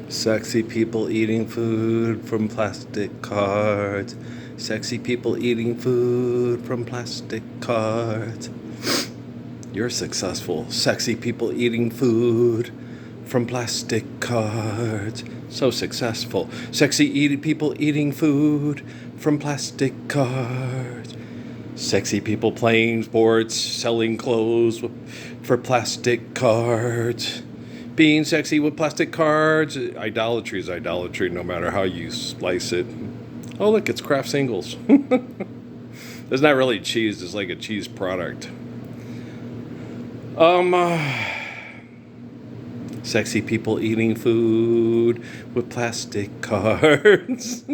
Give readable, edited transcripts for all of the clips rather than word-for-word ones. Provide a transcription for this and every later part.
Sexy people eating food from plastic cards. Sexy people eating food from plastic cards. You're successful. Sexy people eating food from plastic cards. So successful. People eating food from plastic cards. Sexy people playing sports, selling clothes for plastic cards. Being sexy with plastic cards. Idolatry is idolatry no matter how you slice it. Oh, look, it's Kraft Singles. It's not really cheese, it's like a cheese product. Sexy people eating food with plastic cards.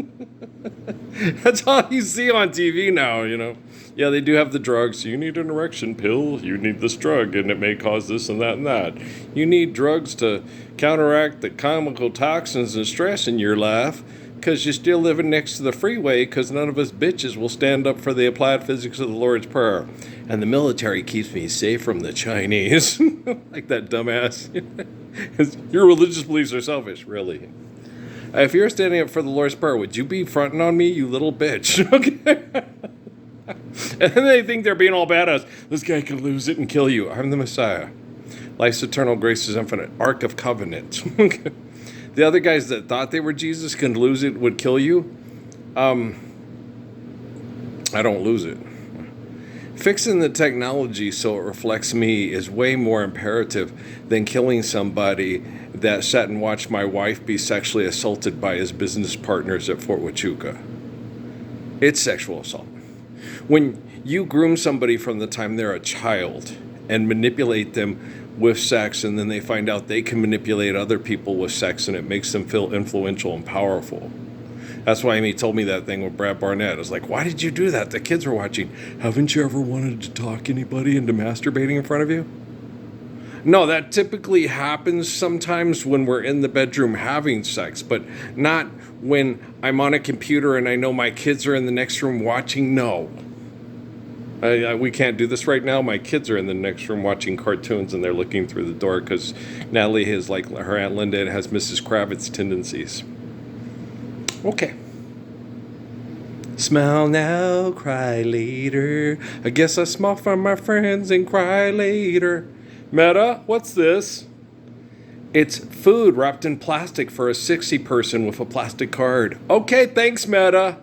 That's all you see on TV now, you know. Yeah, they do have the drugs. You need an erection pill, you need this drug, and it may cause this and that and that. You need drugs to counteract the chemical toxins and stress in your life because you're still living next to the freeway because none of us bitches will stand up for the applied physics of the Lord's Prayer. And the military keeps me safe from the Chinese. Like that dumbass. Your religious beliefs are selfish, really. If you're standing up for the Lord's Prayer, would you be fronting on me, you little bitch? Okay. And then they think they're being all badass. This guy could lose it and kill you. I'm the Messiah. Life's eternal, grace is infinite. Ark of Covenant. The other guys that thought they were Jesus can lose it, would kill you. I don't lose it. Fixing the technology so it reflects me is way more imperative than killing somebody that sat and watched my wife be sexually assaulted by his business partners at Fort Huachuca. It's sexual assault. When you groom somebody from the time they're a child and manipulate them with sex, and then they find out they can manipulate other people with sex, and it makes them feel influential and powerful. That's why he told me that thing with Brad Barnett. I was like, why did you do that? The kids were watching. Haven't you ever wanted to talk anybody into masturbating in front of you? No, that typically happens sometimes when we're in the bedroom having sex, but not when I'm on a computer and I know my kids are in the next room watching. No. We can't do this right now. My kids are in the next room watching cartoons and they're looking through the door because Natalie is like her Aunt Linda and has Mrs. Kravitz tendencies. Okay. Smile now, cry later. I guess I smile for my friends and cry later. Meta, what's this? It's food wrapped in plastic for a 60 person with a plastic card. Okay, thanks, Meta.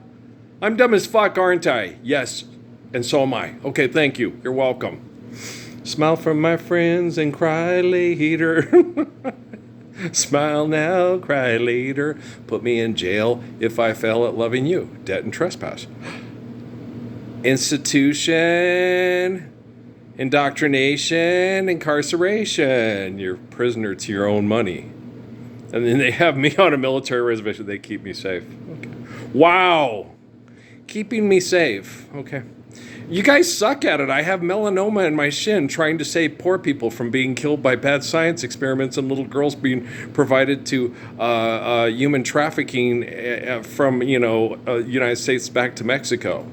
I'm dumb as fuck, aren't I? Yes, and so am I. Okay, thank you. You're welcome. Smile for my friends and cry later. Smile now, cry later. Put me in jail if I fail at loving you. Debt and trespass. Institution, indoctrination, incarceration. You're prisoner to your own money. And then they have me on a military reservation. They keep me safe. Okay. Wow. Keeping me safe. Okay. You guys suck at it. I have melanoma in my shin trying to save poor people from being killed by bad science experiments and little girls being provided to human trafficking from, United States back to Mexico.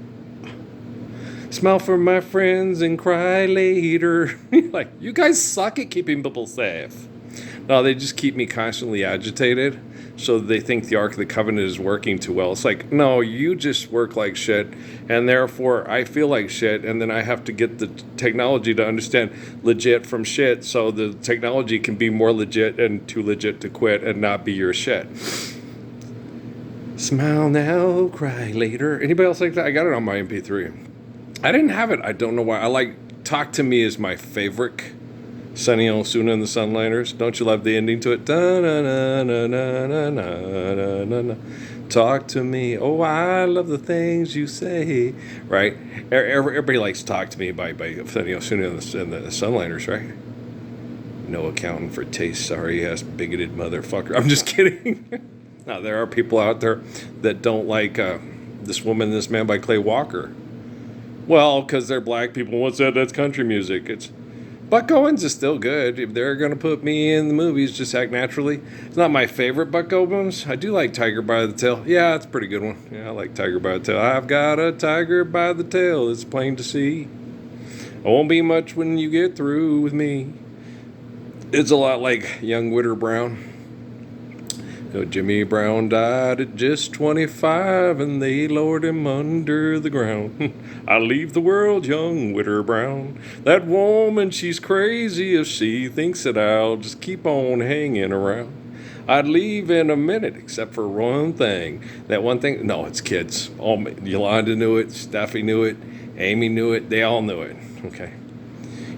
Smile for my friends and cry later. Like, you guys suck at keeping people safe. No, they just keep me constantly agitated. So they think the Ark of the Covenant is working too well. It's like, no, you just work like shit, and therefore I feel like shit, and then I have to get the technology to understand legit from shit so the technology can be more legit and too legit to quit and not be your shit. Smile now, cry later. Anybody else like that? I got it on my MP3. I didn't have it. I don't know why. I like Talk to Me is my favorite. Sunny Osuna and the Sunliners. Don't you love the ending to it? Da-na-na-na-na-na-na-na-na. Talk to me. Oh, I love the things you say. Right? Everybody likes Talk to Me by Sunny Osuna and the Sunliners, right? No accounting for taste, sorry-ass bigoted motherfucker. I'm just kidding. Now, there are people out there that don't like This Woman, This Man by Clay Walker. Well, because they're black people. What's that? That's country music. Buck Owens is still good. If they're going to put me in the movies, just act naturally. It's not my favorite Buck Owens. I do like Tiger by the Tail. Yeah, it's a pretty good one. Yeah, I like Tiger by the Tail. I've got a tiger by the tail. It's plain to see. I won't be much when you get through with me. It's a lot like Young Witter Brown. Oh, Jimmy Brown died at just 25 and they lowered him under the ground. I leave the world young, Witter Brown. That woman, she's crazy if she thinks that I'll just keep on hanging around. I'd leave in a minute, except for one thing. That one thing, no, it's kids. Yolanda knew it, Steffi knew it, Amy knew it, they all knew it, okay?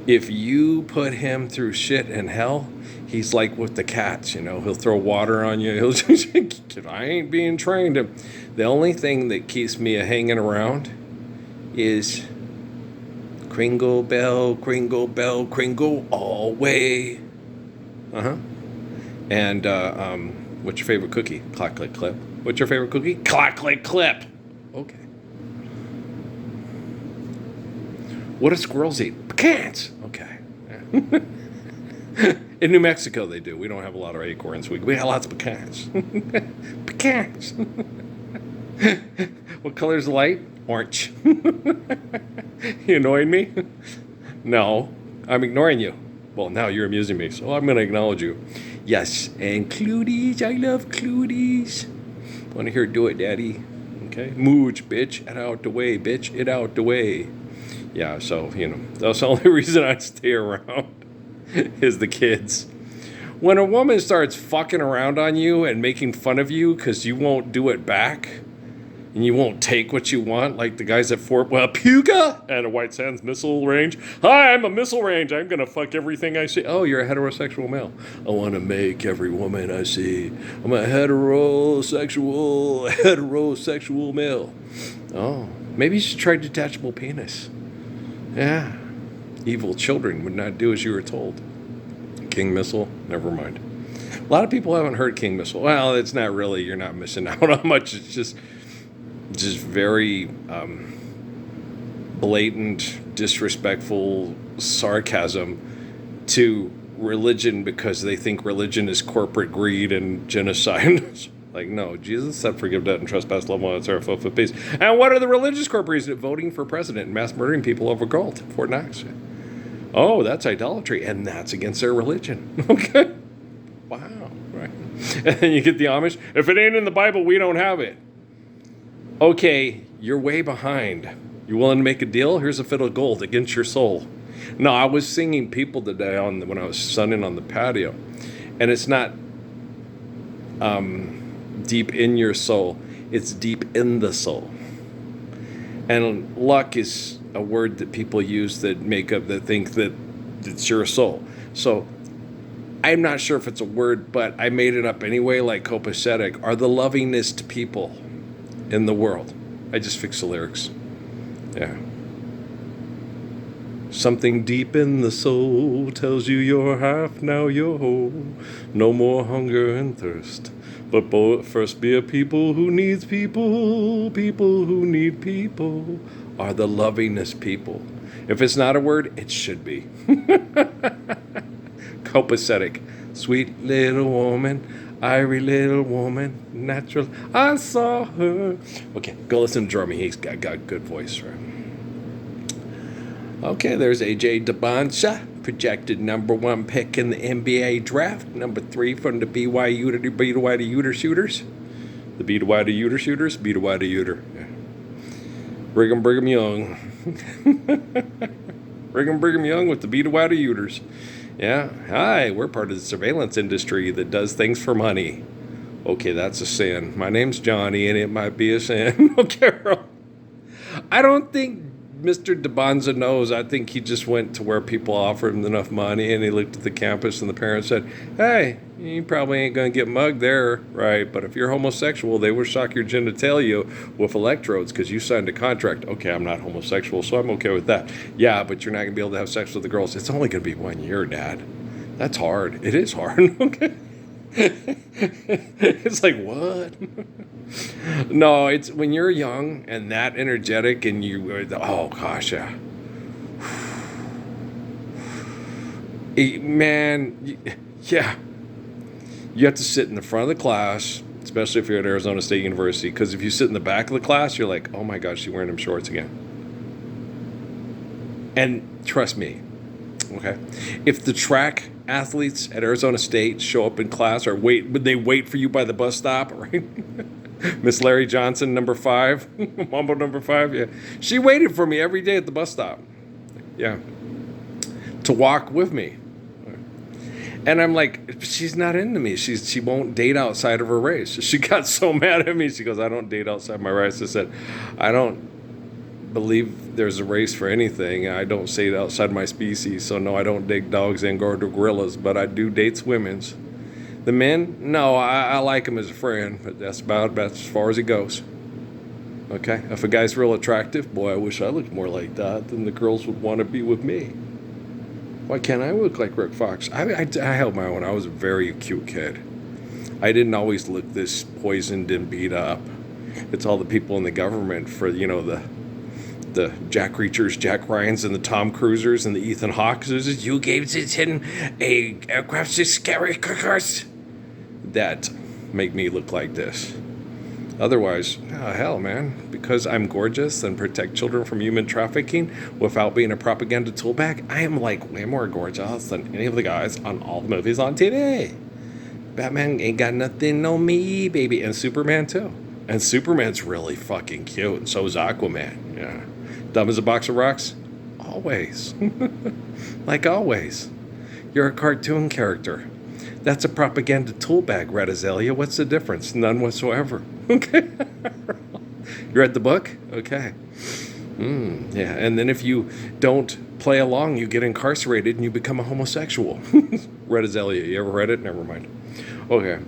If you put him through shit and hell, he's like with the cats, he'll throw water on you. He'll just, I ain't being trained. The only thing that keeps me hanging around is Kringle Bell, Kringle Bell, Kringle always. And what's your favorite cookie? Clack, click, clip. What's your favorite cookie? Clack, click, clip. Okay. What do squirrels eat? Pecans. Okay. In New Mexico, they do. We don't have a lot of acorns. We got lots of pecans. Pecans. What color is the light? Orange. You annoying me? No, I'm ignoring you. Well, now you're amusing me, so I'm going to acknowledge you. Yes, and Cluties. I love Cluties. Want to hear do it, Daddy? Okay. Mooch, bitch. It out the way, bitch. It out the way. Yeah, so, that's the only reason I stay around. Is the kids. When a woman starts fucking around on you and making fun of you because you won't do it back and you won't take what you want, like the guys at Fort Puga and a White Sands missile range. Hi, I'm a missile range. I'm going to fuck everything I see. Oh, you're a heterosexual male. I want to make every woman I see. I'm a heterosexual male. Oh, maybe you should try detachable penis. Yeah. Evil children would not do as you were told. King Missile? Never mind. A lot of people haven't heard King Missile. Well, it's not really. You're not missing out on much. It's just very blatant, disrespectful sarcasm to religion because they think religion is corporate greed and genocide. Like, no, Jesus said forgive debt and trespass, love one another, for peace. And what are the religious corporations voting for president and mass murdering people over gold? Fort Knox. Oh, that's idolatry, and that's against their religion. Okay. Wow. Right. And then you get the Amish. If it ain't in the Bible, we don't have it. Okay, you're way behind. You willing to make a deal? Here's a fiddle of gold against your soul. No, I was singing People today when I was sunning on the patio, and it's not deep in your soul. It's deep in the soul. And luck is a word that people use that think that it's your soul. So I'm not sure if it's a word, but I made it up anyway, like copacetic, are the lovingest people in the world. I just fixed the lyrics. Yeah. Something deep in the soul tells you you're half, now you're whole. No more hunger and thirst. But first be a people who needs people. People who need people are the lovingest people. If it's not a word, it should be. Copacetic. Sweet little woman, irie little woman, natural. I saw her. Okay, go listen to Drummie. He's got a good voice, right? Okay, there's AJ Debonsa, projected number 1 pick in the NBA draft. Number 3 from the BYU to the BYU Uter Shooters. The BYU Uter Shooters, BYU Uter. Yeah. Brigham Young. Brigham Young with the BYU Uters. Yeah, hi, we're part of the surveillance industry that does things for money. Okay, that's a sin. My name's Johnny, and it might be a sin. Okay, I don't think Mr. DeBonza knows. I think he just went to where people offered him enough money, and he looked at the campus, and the parents said, hey, you probably ain't going to get mugged there, right? But if you're homosexual, they will shock your genitalia with electrodes because you signed a contract. Okay, I'm not homosexual, so I'm okay with that. Yeah, but you're not going to be able to have sex with the girls. It's only going to be 1 year, Dad. That's hard. It is hard. Okay. It's like, what? No, it's when you're young and that energetic and oh gosh, yeah. Man, yeah. You have to sit in the front of the class, especially if you're at Arizona State University, because if you sit in the back of the class, you're like, oh my gosh, she's wearing them shorts again. And trust me, okay, if the track athletes at Arizona State show up in class or would they wait for you by the bus stop, right? Miss Larry Johnson, number 5, Mambo number 5, yeah. She waited for me every day at the bus stop, yeah, to walk with me. And I'm like, she's not into me. She won't date outside of her race. She got so mad at me. She goes, I don't date outside my race. I said, I don't believe there's a race for anything. I don't say outside my species. So no, I don't date dogs and go to gorillas, but I do date women's. The men, no, I like them as a friend, but that's as far as it goes. Okay, if a guy's real attractive, boy, I wish I looked more like that. Then the girls would want to be with me. Why can't I look like Rick Fox? I held my own. I was a very cute kid. I didn't always look this poisoned and beat up. It's all the people in the government for, the Jack Reachers, Jack Ryans, and the Tom Cruisers, and the Ethan Hawkes. You gave him a aircraft carrier that make me look like this. Otherwise, oh, hell, man, because I'm gorgeous and protect children from human trafficking without being a propaganda tool bag, I am like way more gorgeous than any of the guys on all the movies on TV. Batman ain't got nothing on me, baby. And Superman, too. And Superman's really fucking cute, and so is Aquaman, yeah. Dumb as a box of rocks? Always. Like always. You're a cartoon character. That's a propaganda tool bag, Red Azalea. What's the difference? None whatsoever. Okay. You read the book? Okay. Yeah. And then if you don't play along, you get incarcerated and you become a homosexual. Red Azalea. You ever read it? Never mind. Okay.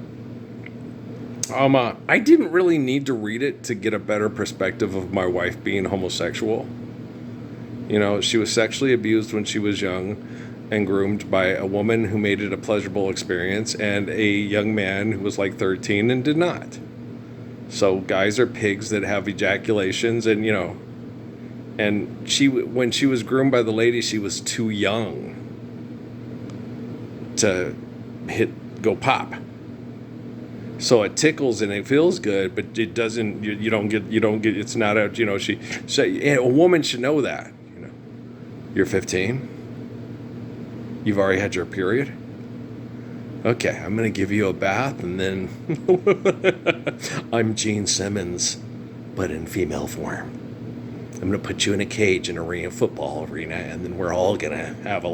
I didn't really need to read it to get a better perspective of my wife being homosexual. She was sexually abused when she was young and groomed by a woman who made it a pleasurable experience and a young man who was like 13 and did not. So guys are pigs that have ejaculations and, and when she was groomed by the lady, she was too young to go pop. So it tickles and it feels good, but it doesn't, you don't get, it's not a, a woman should know that, You're 15. You've already had your period? Okay, I'm going to give you a bath, and then I'm Gene Simmons, but in female form. I'm going to put you in a cage in a football arena, and then we're all going to have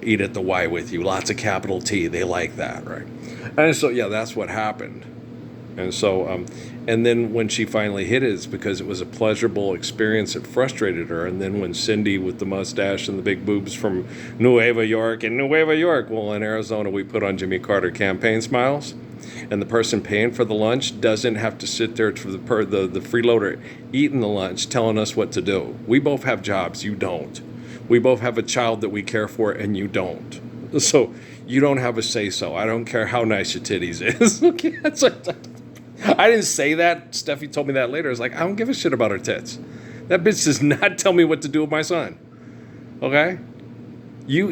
eat at the Y with you. Lots of capital T. They like that, right? And so, yeah, that's what happened. And so, and then when she finally hit it, it's because it was a pleasurable experience. It frustrated her. And then when Cindy with the mustache and the big boobs from Nueva York, well, in Arizona, we put on Jimmy Carter campaign smiles. And the person paying for the lunch doesn't have to sit there for the freeloader eating the lunch telling us what to do. We both have jobs. You don't. We both have a child that we care for, and you don't. So you don't have a say-so. I don't care how nice your titties is. Okay, I didn't say that. Steffi told me that later. I was like, I don't give a shit about her tits. That bitch does not tell me what to do with my son. Okay?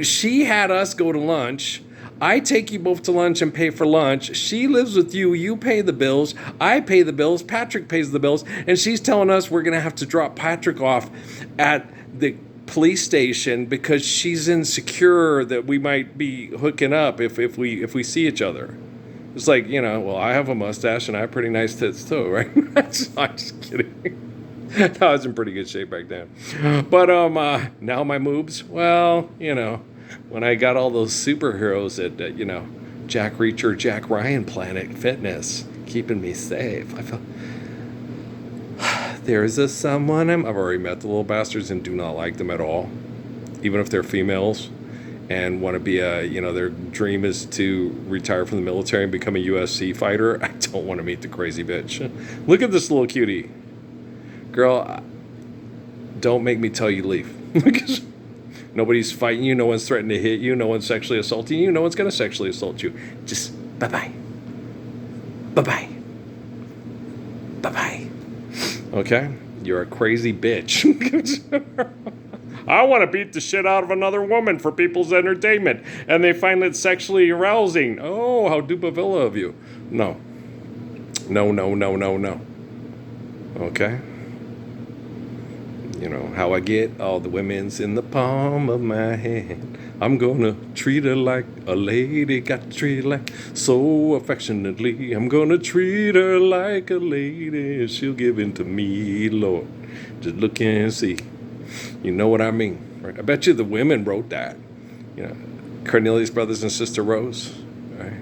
She had us go to lunch. I take you both to lunch and pay for lunch. She lives with you. You pay the bills. I pay the bills. Patrick pays the bills. And she's telling us we're going to have to drop Patrick off at the police station because she's insecure that we might be hooking up if we see each other. It's like, well, I have a mustache and I have pretty nice tits too, right? I'm just kidding. I was in pretty good shape back then. But now my moobs, well, when I got all those superheroes at, Jack Reacher, Jack Ryan Planet Fitness, keeping me safe, I felt, there's someone I've already met the little bastards and do not like them at all, even if they're females. And want to be their dream is to retire from the military and become a UFC fighter. I don't want to meet the crazy bitch. Look at this little cutie. Girl, don't make me tell you leave. Nobody's fighting you. No one's threatening to hit you. No one's sexually assaulting you. No one's going to sexually assault you. Just bye-bye. Bye-bye. Bye-bye. Okay? You're a crazy bitch. I want to beat the shit out of another woman for people's entertainment, and they find it sexually arousing. Oh, how Dupavilla of you. No. No. Okay? How I get all the women's in the palm of my hand. I'm gonna treat her like a lady, got to treat her like so affectionately. I'm gonna treat her like a lady, and she'll give in to me, Lord. Just look and see. You know what I mean? Right? I bet you the women wrote that. You know, Cornelius Brothers and Sister Rose. Right?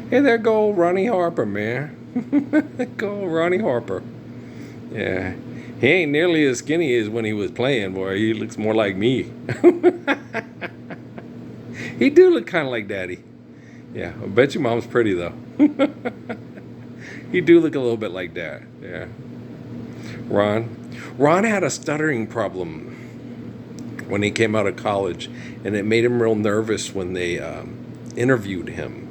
Hey, there go Ronnie Harper, man. Go Ronnie Harper. Yeah. He ain't nearly as skinny as when he was playing, boy. He looks more like me. He do look kind of like Daddy. Yeah, I bet your mom's pretty, though. He do look a little bit like Dad. Yeah. Ron had a stuttering problem when he came out of college, and it made him real nervous when they interviewed him.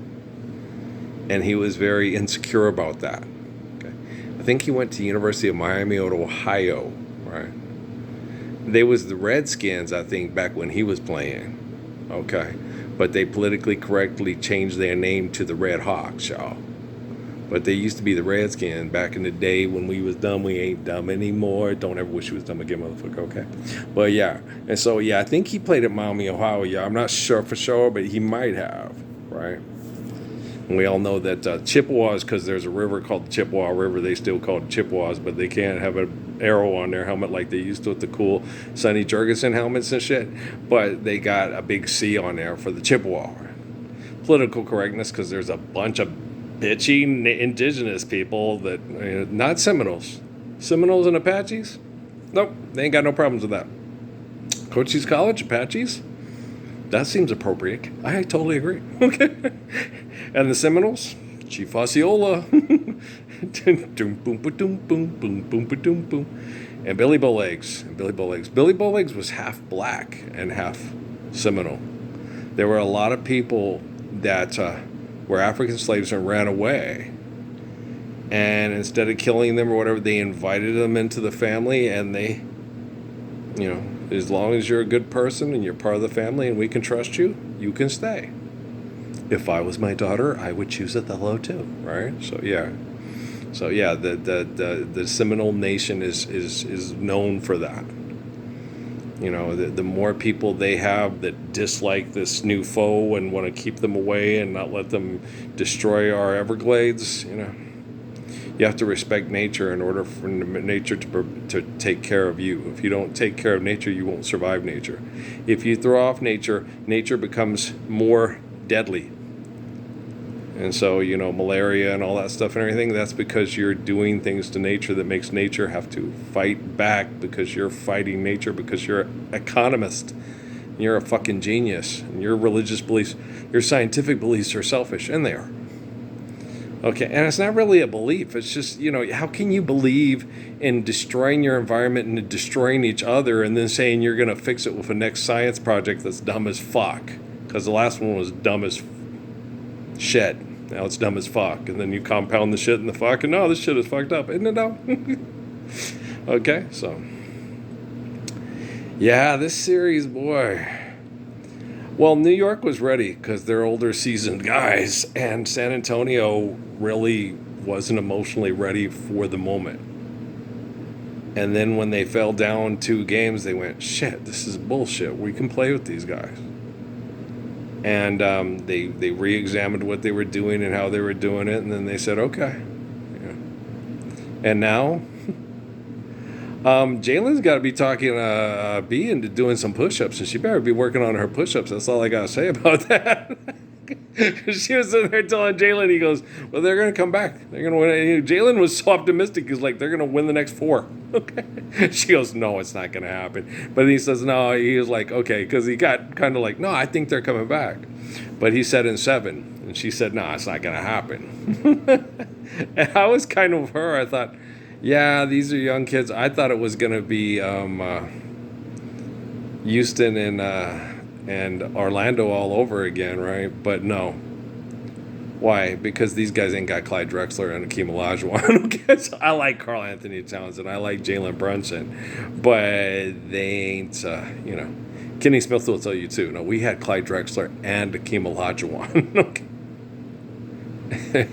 And he was very insecure about that. Okay. I think he went to University of Miami of Ohio, right? They was the Redskins, I think, back when he was playing. Okay. But they politically correctly changed their name to the Red Hawks, y'all. But they used to be the Redskins back in the day when we was dumb. We ain't dumb anymore. Don't ever wish you was dumb again, motherfucker, okay? But yeah. And so, yeah, I think he played at Miami, Ohio, yeah. I'm not sure for sure, but he might have, right? And we all know that Chippewas, because there's a river called the Chippewa River, they still call it Chippewas, but they can't have an arrow on their helmet like they used to with the cool Sonny Jurgensen helmets and shit. But they got a big C on there for the Chippewa. Political correctness, because there's a bunch of bitchy indigenous people that, not Seminoles. Seminoles and Apaches? Nope, they ain't got no problems with that. Cochise College, Apaches? That seems appropriate. I totally agree. Okay. And the Seminoles? Chief Osceola. And Billy Bowlegs. Billy Bowlegs was half black and half Seminole. There were a lot of people that were African slaves and ran away. And instead of killing them or whatever, they invited them into the family, and they, as long as you're a good person and you're part of the family and we can trust you, you can stay. If I was my daughter, I would choose Othello too, right? So yeah, the Seminole Nation is known for that. The more people they have that dislike this new foe and want to keep them away and not let them destroy our Everglades, you have to respect nature in order for nature to take care of you. If you don't take care of nature, you won't survive nature. If you throw off nature, nature becomes more deadly. And so, malaria and all that stuff and everything, that's because you're doing things to nature that makes nature have to fight back, because you're fighting nature, because you're an economist. And you're a fucking genius. And your religious beliefs, your scientific beliefs are selfish, and they are. Okay, and it's not really a belief. It's just, how can you believe in destroying your environment and destroying each other and then saying you're going to fix it with a next science project that's dumb as fuck? Because the last one was dumb as shit. Now it's dumb as fuck. And then you compound the shit and the fuck, and no, this shit is fucked up, isn't it though? Okay, so. Yeah, this series, boy. Well, New York was ready because they're older, seasoned guys, and San Antonio really wasn't emotionally ready for the moment. And then when they fell down 2 games, they went, shit, this is bullshit. We can play with these guys. And they re-examined what they were doing and how they were doing it, and then they said, okay. Yeah. And now, Jalen's got to be talking B into doing some push-ups, and she better be working on her push-ups. That's all I got to say about that. She was sitting there telling Jalen, he goes, well, they're going to come back. They're going to win. Jalen was so optimistic. He's like, they're going to win the next 4. Okay. She goes, no, it's not going to happen. But he says, no, he was like, okay, because he got kind of like, no, I think they're coming back. But he said in 7. And she said, no, it's not going to happen. And I was kind of her. I thought, yeah, these are young kids. I thought it was going to be Houston and Orlando all over again, right? But no. Why? Because these guys ain't got Clyde Drexler and Akeem Olajuwon. Okay, so I like Karl Anthony Towns and I like Jalen Brunson, but they ain't, Kenny Smith will tell you too. No, we had Clyde Drexler and Akeem Olajuwon. Okay.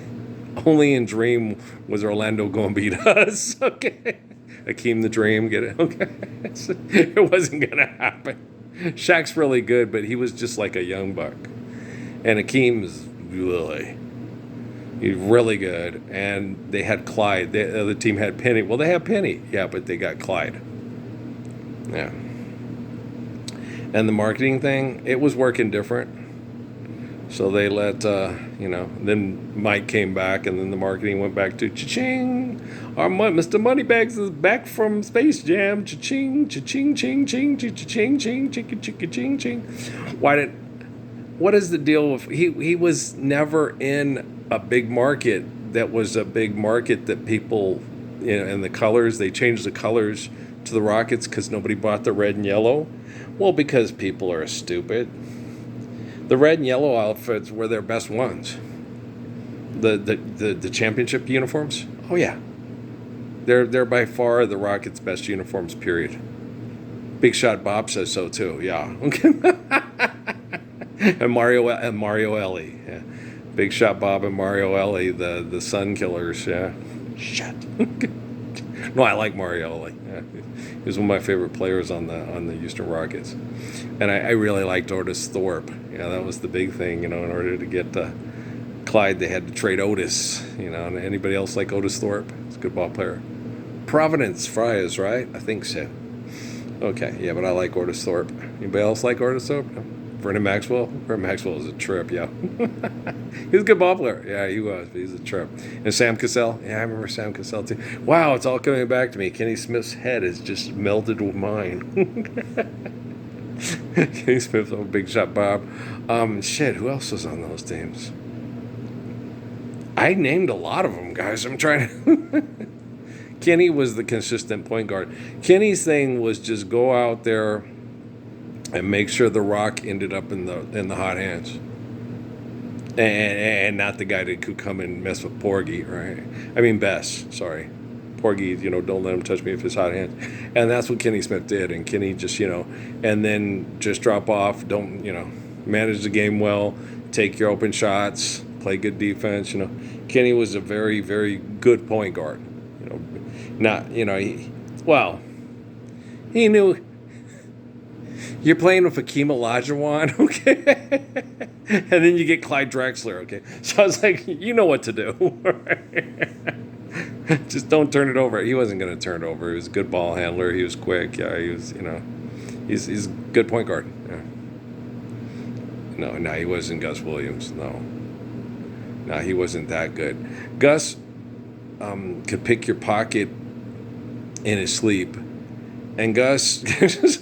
Only in Dream was Orlando going to beat us. Okay. Akeem the Dream, get it? Okay. It wasn't going to happen. Shaq's really good, but he was just like a young buck. And Akeem's really, he's really good. And they had Clyde. The other team had Penny. Well, they had Penny, yeah, but they got Clyde. Yeah. And the marketing thing, it was working different. So they let, then Mike came back, and then the marketing went back to cha-ching. Mr. Moneybags is back from Space Jam. Cha-ching, cha-ching, ching, ching, cha-ching, ching, ching, ching, ching, ching. What is the deal with, he was never in a big market that was a big market that people, and the colors, they changed the colors to the Rockets because nobody bought the red and yellow. Well, because people are stupid. The red and yellow outfits were their best ones. The championship uniforms. Oh yeah, they're by far the Rockets' best uniforms. Period. Big Shot Bob says so too. Yeah. and Mario Ellie. Yeah. Big Shot Bob and Mario Ellie, the Sun Killers. Yeah. Shit. No, I like Mario Ellie. Yeah. He was one of my favorite players on the Houston Rockets, and I really liked Otis Thorpe. Yeah, that was the big thing. In order to get Clyde, they had to trade Otis. And anybody else like Otis Thorpe? He's a good ball player. Providence Friars, right? I think so. Okay, yeah, but I like Otis Thorpe. Anybody else like Otis Thorpe? No? Vernon Maxwell? Vernon Maxwell was a trip, yeah. He was a good ball player. Yeah, he was, but he's a trip. And Sam Cassell? Yeah, I remember Sam Cassell too. Wow, it's all coming back to me. Kenny Smith's head is just melted with mine. Kenny Smith, oh, Big Shot Bob. Who else was on those teams? I named a lot of them, guys. I'm trying to... Kenny was the consistent point guard. Kenny's thing was just go out there and make sure the rock ended up in the hot hands, and not the guy that could come and mess with Porgy, right? I mean Bess, sorry, Porgy. Don't let him touch me with his hot hands, and that's what Kenny Smith did. And Kenny just and then just drop off. Don't manage the game well, take your open shots, play good defense. Kenny was a very, very good point guard. He knew. You're playing with Hakeem Olajuwon, okay? And then you get Clyde Drexler, okay? So I was like, you know what to do. Just don't turn it over. He wasn't going to turn it over. He was a good ball handler. He was quick. Yeah, he was, he's a good point guard. Yeah. No, he wasn't Gus Williams. No, he wasn't that good. Gus could pick your pocket in his sleep. And Gus was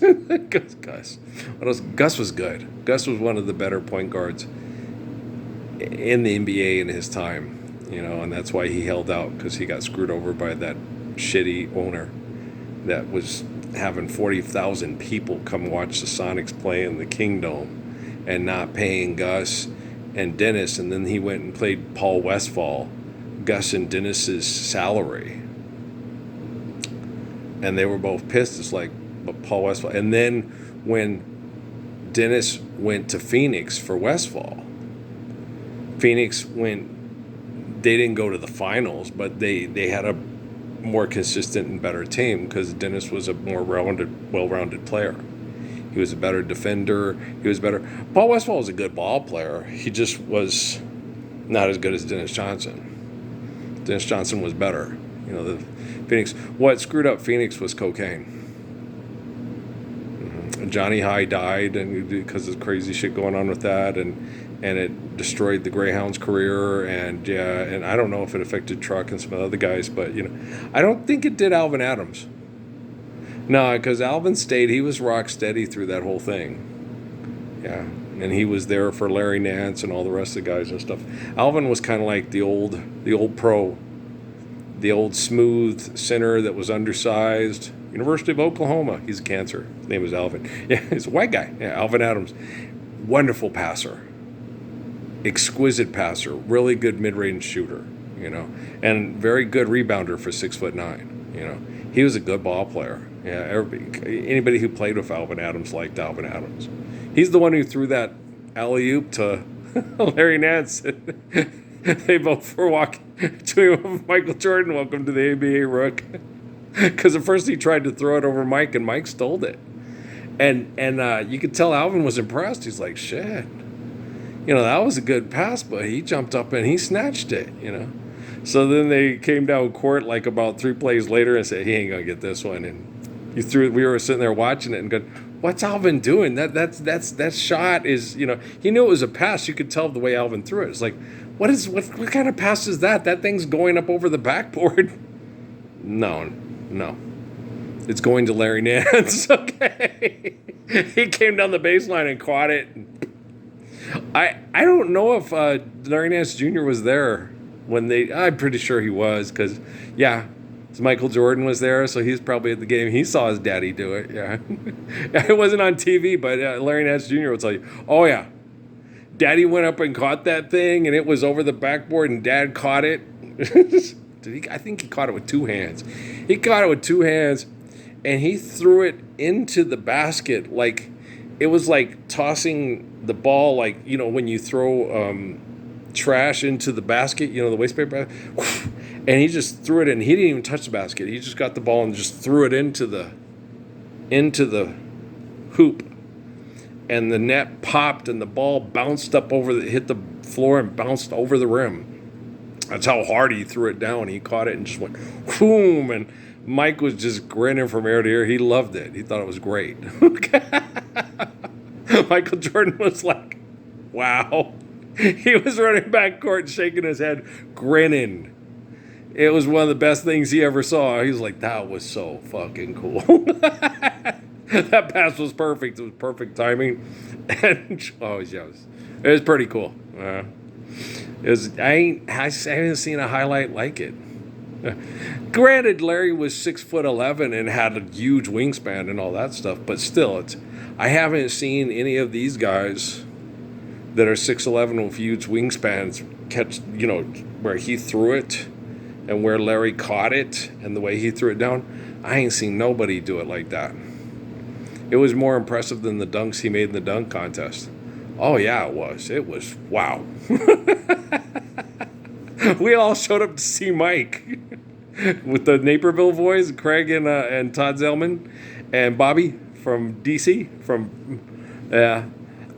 good. Gus was one of the better point guards in the NBA in his time, and that's why he held out, because he got screwed over by that shitty owner that was having 40,000 people come watch the Sonics play in the Kingdom and not paying Gus and Dennis, and then he went and played Paul Westphal, Gus and Dennis's salary. And they were both pissed. It's like, but Paul Westphal. And then when Dennis went to Phoenix for Westphal, Phoenix they didn't go to the finals, but they had a more consistent and better team because Dennis was a more well-rounded player. He was a better defender. He was better. Paul Westphal was a good ball player. He just was not as good as Dennis Johnson. Dennis Johnson was better. The Phoenix. What screwed up Phoenix was cocaine. Johnny High died, and because of crazy shit going on with that, and it destroyed the Greyhounds' career, and I don't know if it affected Truck and some other guys, but I don't think it did Alvin Adams. No, because Alvin stayed. He was rock steady through that whole thing. Yeah, and he was there for Larry Nance and all the rest of the guys and stuff. Alvin was kind of like the old pro. The old smooth center that was undersized. University of Oklahoma. He's a cancer. His name was Alvin. Yeah, he's a white guy. Yeah, Alvin Adams. Wonderful passer. Exquisite passer. Really good mid-range shooter. And very good rebounder for 6'9". He was a good ball player. Yeah, anybody who played with Alvin Adams liked Alvin Adams. He's the one who threw that alley-oop to Larry Nance. They both were walking to him. Michael Jordan, welcome to the ABA, Rook. Because at first he tried to throw it over Mike, and Mike stole it. And you could tell Alvin was impressed. He's like, shit, that was a good pass, but he jumped up and he snatched it. So then they came down court like about 3 plays later and said, he ain't gonna get this one. And we were sitting there watching it and going, what's Alvin doing? That shot is, he knew it was a pass. You could tell the way Alvin threw it. It's like, what kind of pass is that? That thing's going up over the backboard. No. It's going to Larry Nance. Okay. He came down the baseline and caught it. I don't know if Larry Nance Jr. was there when I'm pretty sure he was, because, Michael Jordan was there, so he's probably at the game. He saw his daddy do it, yeah. It wasn't on TV, but Larry Nance Jr. would tell you, oh, yeah, Daddy went up and caught that thing, and it was over the backboard, and Dad caught it. I think he caught it with 2 hands. He caught it with 2 hands, and he threw it into the basket like it was like tossing the ball, like, when you throw trash into the basket, the waste paper basket. And he just threw it in. He didn't even touch the basket. He just got the ball and just threw it into the hoop. And the net popped and the ball bounced up hit the floor and bounced over the rim. That's how hard he threw it down. He caught it and just went boom. And Mike was just grinning from ear to ear. He loved it. He thought it was great. Michael Jordan was like, wow. He was running back court and shaking his head, grinning. It was one of the best things he ever saw. He was like, that was so fucking cool. That pass was perfect. It was perfect timing. And, it was pretty cool. I haven't seen a highlight like it. Granted, Larry was 6'11" and had a huge wingspan and all that stuff, but still, I haven't seen any of these guys that are 6'11" with huge wingspans catch, where he threw it and where Larry caught it and the way he threw it down. I ain't seen nobody do it like that. It was more impressive than the dunks he made in the dunk contest. Oh, yeah, it was. It was, wow. We all showed up to see Mike with the Naperville boys, Craig and Todd Zellman and Bobby from D.C.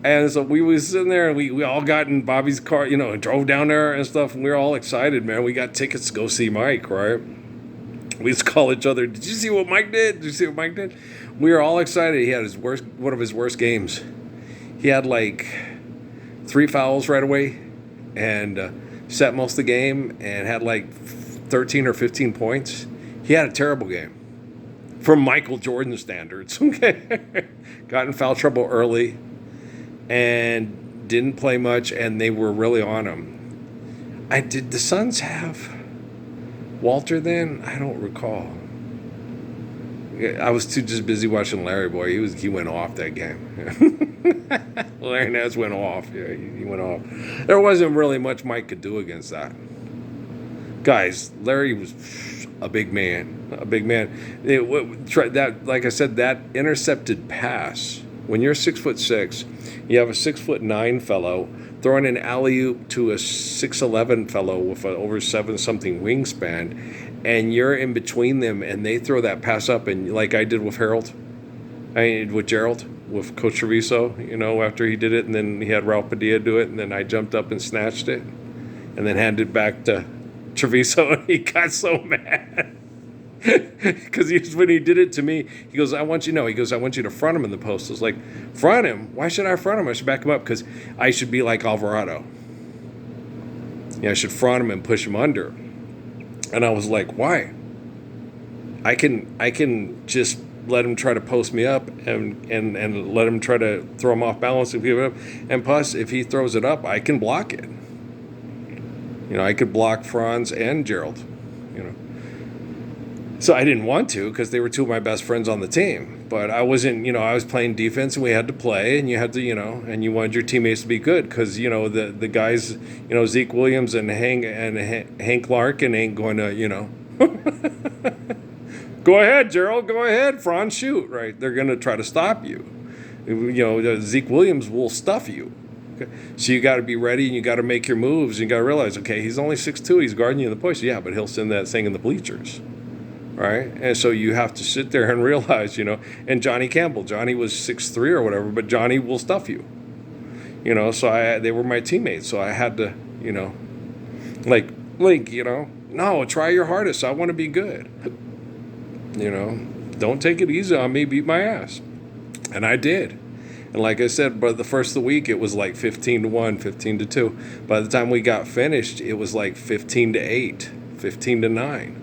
And so we was sitting there and we all got in Bobby's car, and drove down there and stuff. And we were all excited, man. We got tickets to go see Mike, right? We used to call each other, did you see what Mike did? Did you see what Mike did? We were all excited. He had one of his worst games. He had like 3 fouls right away and sat most of the game and had like 13 or 15 points. He had a terrible game from Michael Jordan standards. Okay. Got in foul trouble early and didn't play much, and they were really on him. Did the Suns have Walter then? I don't recall. I was too just busy watching Larry Boy. He went off that game. Larry Nance went off. Yeah, he went off. There wasn't really much Mike could do against that. Guys, Larry was a big man. Like I said, that intercepted pass. When you're 6'6", you have a 6'9" fellow throwing an alley-oop to a 6'11" fellow with an over 7-something wingspan, and you're in between them, and they throw that pass up, and like I did with Gerald, with Coach Treviso, after he did it, and then he had Ralph Padilla do it, and then I jumped up and snatched it, and then handed it back to Treviso, and he got so mad. Because when he did it to me, he goes, I want you to front him in the post. I was like, front him? Why should I front him? I should back him up because I should be like Alvarado. I should front him and push him under. And I was like, why? I can just let him try to post me up and let him try to throw him off balance and give it up. And plus, if he throws it up, I can block it. I could block Franz and Gerald. So I didn't want to because they were 2 of my best friends on the team. But I wasn't, I was playing defense and we had to play, and you had to, and you wanted your teammates to be good because, the guys, Zeke Williams and Hank Larkin ain't going to, go ahead, Gerald, go ahead, Franz, shoot, right? They're going to try to stop you. Zeke Williams will stuff you. Okay? So you got to be ready and you got to make your moves. You got to realize, okay, he's only 6'2", he's guarding you in the post. Yeah, but he'll send that thing in the bleachers. right? And so you have to sit there and realize, and Johnny Campbell, Johnny was 6'3" or whatever, but Johnny will stuff you, so they were my teammates. So I had to, like, Link, no, try your hardest. I want to be good. Don't take it easy on me, beat my ass. And I did. And like I said, but the first of the week, it was like 15-1, 15-2. By the time we got finished, it was like 15-8, 15-9.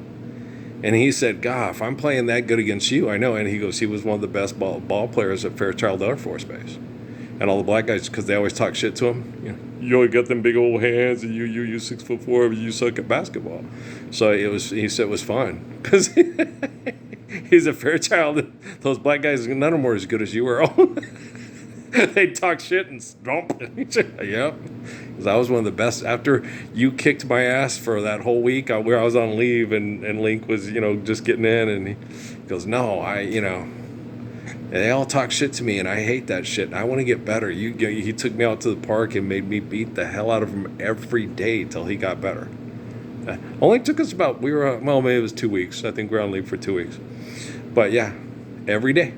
And he said, God, if I'm playing that good against you, I know. And he goes, he was one of the best ball players at Fairchild Air Force Base. And all the black guys, because they always talk shit to him, you only got them big old hands, and you 6'4", but you suck at basketball. So he said it was fun. Because he's a Fairchild. Those black guys, none of them were as good as you were. They talk shit and stomp. Yep. Because I was one of the best. After you kicked my ass for that whole week where I was on leave, and Link was, just getting in, and he goes, no, they all talk shit to me, and I hate that shit, and I want to get better. He took me out to the park and made me beat the hell out of him every day till he got better. Only took us about, maybe it was 2 weeks. I think we were on leave for 2 weeks. But yeah, every day.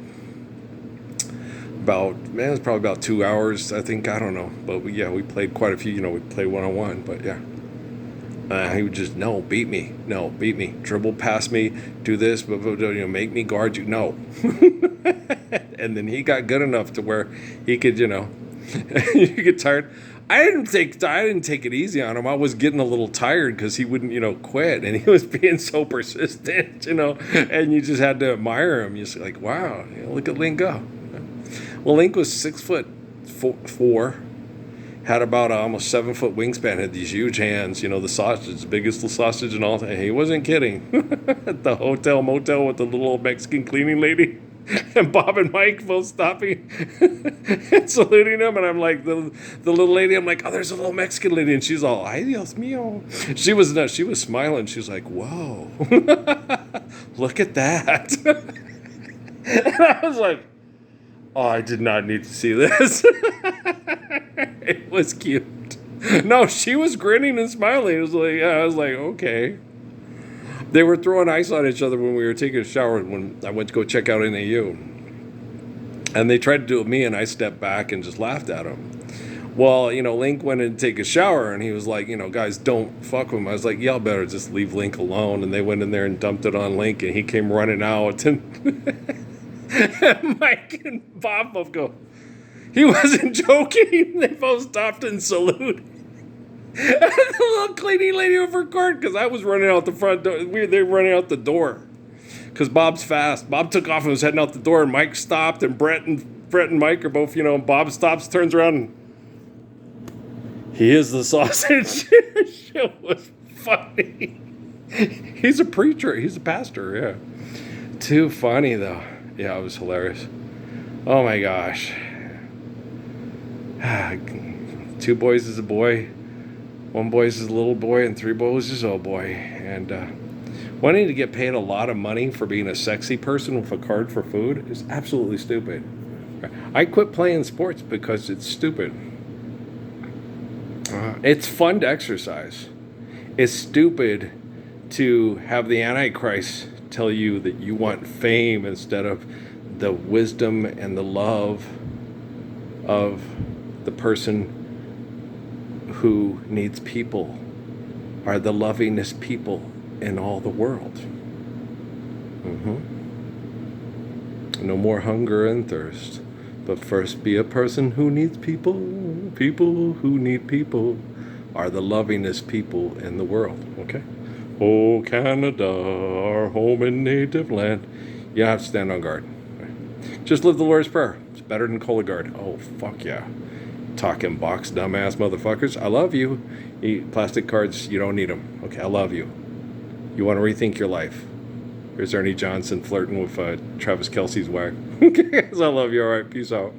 It was probably about 2 hours, I think. I don't know. But we played quite a few, we played one-on-one. But yeah. He would just, no, beat me. No, beat me. Dribble past me. Do this. Make me guard you. No. And then he got good enough to where he could, you get tired. I didn't take it easy on him. I was getting a little tired because he wouldn't, quit. And he was being so persistent, and you just had to admire him. You're just like, wow, look at Link go. Well, Link was 6'4", had about almost 7 foot wingspan, had these huge hands, the sausage, the biggest sausage and all. And he wasn't kidding. At the hotel motel with the little old Mexican cleaning lady, and Bob and Mike both stopping and saluting him. And I'm like, the little lady, I'm like, oh, there's a little Mexican lady. And she's all, ay Dios mío. She was smiling. She was like, whoa, look at that. And I was like, oh, I did not need to see this. It was cute. No, she was grinning and smiling. It was like, I was like, okay. They were throwing ice on each other when we were taking a shower when I went to go check out NAU. And they tried to do it with me, and I stepped back and just laughed at them. Well, Link went in to take a shower, and he was like, guys, don't fuck with him. I was like, y'all better just leave Link alone. And they went in there and dumped it on Link, and he came running out. And Mike and Bob both go, he wasn't joking. They both stopped and saluted. And the little cleaning lady over court, because I was running out the front door. They were running out the door because Bob's fast. Bob took off and was heading out the door, and Mike stopped, and Brett and Mike are both, Bob stops, turns around, and he is the sausage. It was funny. He's a preacher. He's a pastor, yeah. Too funny, though. Yeah, it was hilarious. Oh, my gosh. 2 boys is a boy. 1 boy is a little boy, and 3 boys is a old boy. And wanting to get paid a lot of money for being a sexy person with a card for food is absolutely stupid. I quit playing sports because it's stupid. It's fun to exercise. It's stupid to have the Antichrist tell you that you want fame instead of the wisdom and the love of the person who needs people, are the lovingest people in all the world. No more hunger and thirst, but first be a person who needs people. People who need people are the lovingest people in the world. Okay? Oh, Canada, our home and native land. You have to stand on guard. Just live the Lord's Prayer. It's better than Cologuard. Oh, fuck yeah. Talking box dumbass motherfuckers. I love you. Eat plastic cards. You don't need them. Okay, I love you. You want to rethink your life. Here's Ernie Johnson flirting with Travis Kelce's whack. I love you. All right. Peace out.